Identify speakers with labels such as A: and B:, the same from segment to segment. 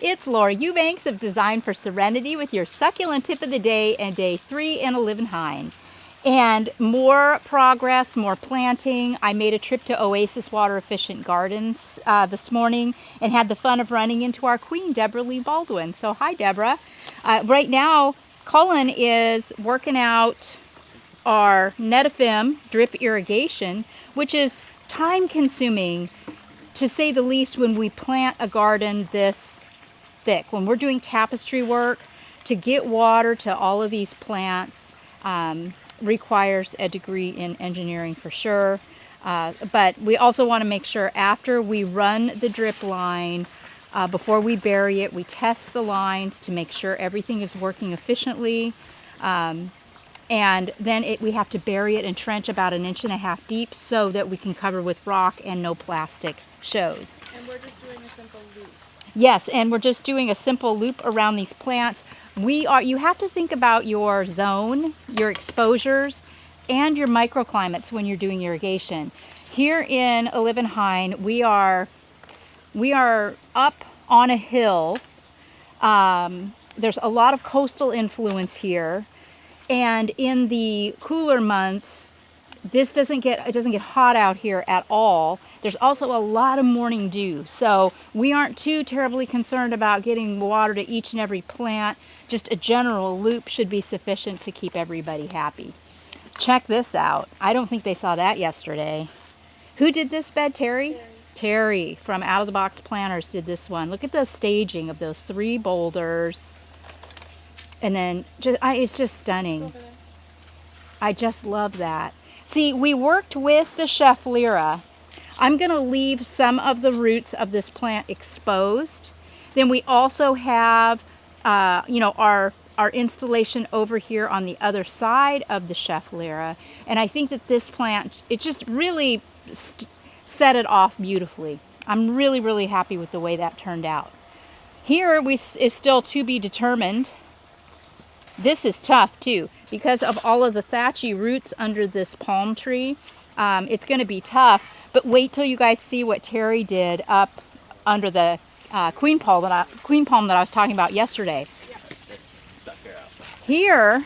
A: it's Laura Eubanks of Design for Serenity with your succulent tip of the day and day 3 in Olivenhain. And more progress, more planting. I made a trip to Oasis Water Efficient Gardens this morning and had the fun of running into our queen, Deborah Lee Baldwin. So hi, Deborah. Right now, Cullen is working out our Netafim drip irrigation, which is time consuming to say the least when we plant a garden this thick. When we're doing tapestry work, to get water to all of these plants requires a degree in engineering for sure. But we also want to make sure after we run the drip line, before we bury it, we test the lines to make sure everything is working efficiently. And then we have to bury it and trench about 1.5 inches deep so that we can cover with rock and no plastic shows.
B: And we're just doing a simple loop.
A: Yes, and we're just doing a simple loop around these plants. You have to think about your zone, your exposures, and your microclimates when you're doing irrigation. Here in Olivenhain, we are up on a hill. There's a lot of coastal influence here. And in the cooler months, it doesn't get hot out here at all. There's also a lot of morning dew. So we aren't too terribly concerned about getting water to each and every plant. Just a general loop should be sufficient to keep everybody happy. Check this out. I don't think they saw that yesterday. Who did this bed, Terry? Terry from Out of the Box Planners did this one. Look at the staging of those 3 boulders. And then it's just stunning. I just love that. See, we worked with the Chef Lyra. I'm going to leave some of the roots of this plant exposed. Then we also have, our installation over here on the other side of the Chef Lyra. And I think that this plant, it just really set it off beautifully. I'm really, really happy with the way that turned out. Here is still to be determined. This is tough too, because of all of the thatchy roots under this palm tree. It's going to be tough, but wait till you guys see what Terry did up under the queen palm that I was talking about yesterday. Here,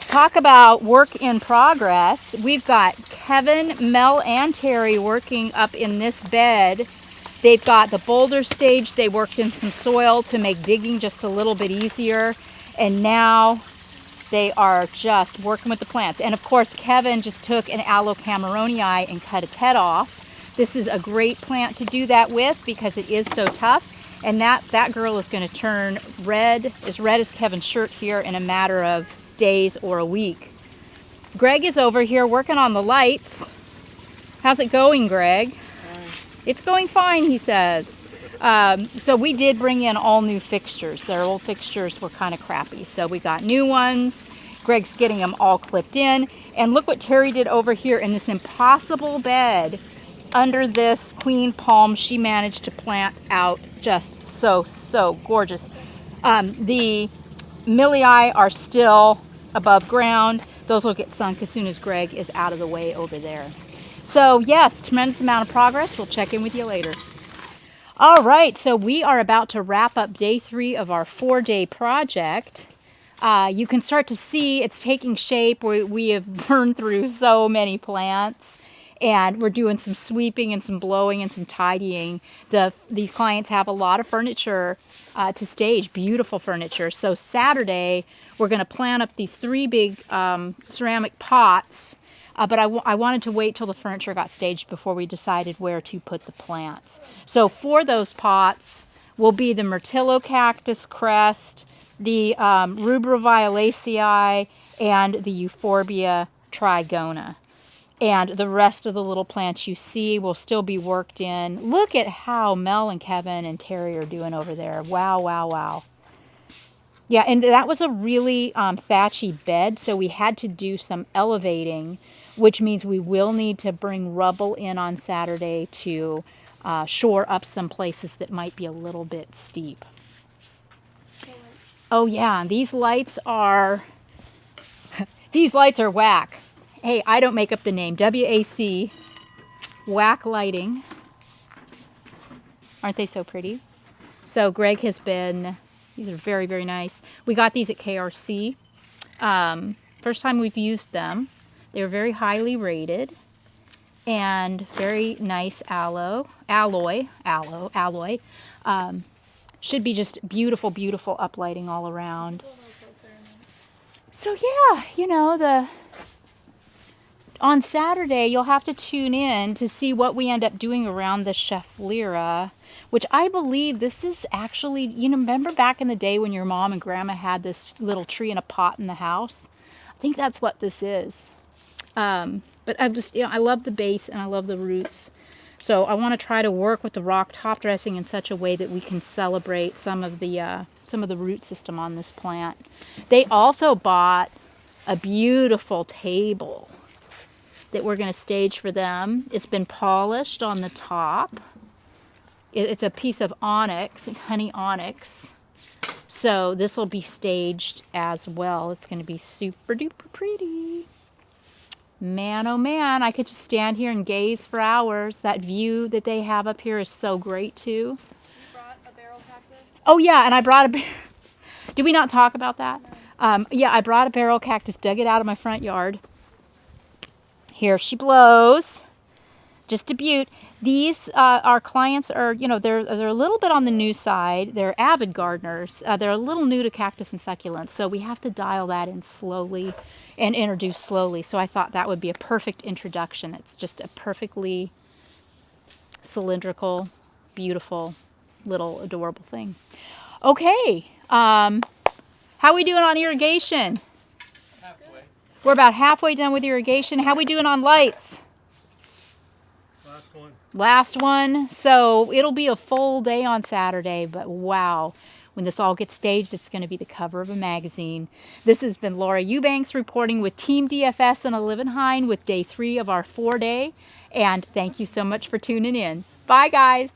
A: talk about work in progress. We've got Kevin, Mel, and Terry working up in this bed. They've got the boulder stage. They worked in some soil to make digging just a little bit easier. And now they are just working with the plants. And of course, Kevin just took an aloe cameronii and cut its head off. This is a great plant to do that with because it is so tough. And that girl is going to turn red as Kevin's shirt here in a matter of days or a week. Greg is over here working on the lights. How's it going, Greg? It's going fine, he says. So we did bring in all new fixtures. Their old fixtures were kind of crappy. So we got new ones. Greg's getting them all clipped in. And look what Terry did over here in this impossible bed under this queen palm. She managed to plant out just so gorgeous. The millii are still above ground. Those will get sunk as soon as Greg is out of the way over there. So yes, tremendous amount of progress. We'll check in with you later. All right, so we are about to wrap up day 3 of our 4-day project. You can start to see it's taking shape. We have burned through so many plants, and we're doing some sweeping and some blowing and some tidying. These clients have a lot of furniture to stage, beautiful furniture. So Saturday, we're going to plant up these 3 big ceramic pots. But I wanted to wait till the furniture got staged before we decided where to put the plants. So for those pots will be the Myrtillo cactus crest, the Rubra violacei, and the Euphorbia trigona. And the rest of the little plants you see will still be worked in. Look at how Mel and Kevin and Terry are doing over there. Wow, wow, wow. Yeah, and that was a really thatchy bed, so we had to do some elevating, which means we will need to bring rubble in on Saturday to shore up some places that might be a little bit steep. Oh yeah, these lights are whack. Hey, I don't make up the name. WAC, whack lighting. Aren't they so pretty? So Greg has been, these are very, very nice. We got these at KRC. First time we've used them. They were very highly rated and very nice alloy. Should be just beautiful, beautiful uplighting all around. So yeah, you know, on Saturday you'll have to tune in to see what we end up doing around the Chef Lyra, which I believe this is actually, you know, remember back in the day when your mom and grandma had this little tree in a pot in the house? I think that's what this is. But I just, you know, I love the base and I love the roots. So I want to try to work with the rock top dressing in such a way that we can celebrate some of the root system on this plant. They also bought a beautiful table that we're going to stage for them. It's been polished on the top. It's a piece of onyx, honey onyx. So this will be staged as well. It's going to be super duper pretty. Man, oh man, I could just stand here and gaze for hours. That view that they have up here is so great too.
B: You brought a barrel cactus?
A: Oh yeah, and I brought a... Did we not talk about that? No. Yeah, I brought a barrel cactus, dug it out of my front yard. Here she blows. Just a beaut. These, our clients are, you know, they're a little bit on the new side. They're avid gardeners. They're a little new to cactus and succulents, so we have to dial that in slowly and introduce slowly. So I thought that would be a perfect introduction. It's just a perfectly cylindrical, beautiful, little adorable thing. Okay, how are we doing on irrigation?
C: Halfway.
A: We're about halfway done with irrigation. How are we doing on lights? Last one. So it'll be a full day on Saturday, but wow, when this all gets staged, it's going to be the cover of a magazine. This has been Laura Eubanks reporting with Team DFS in Olivenhain with day 3 of our 4-day. And thank you so much for tuning in. Bye, guys.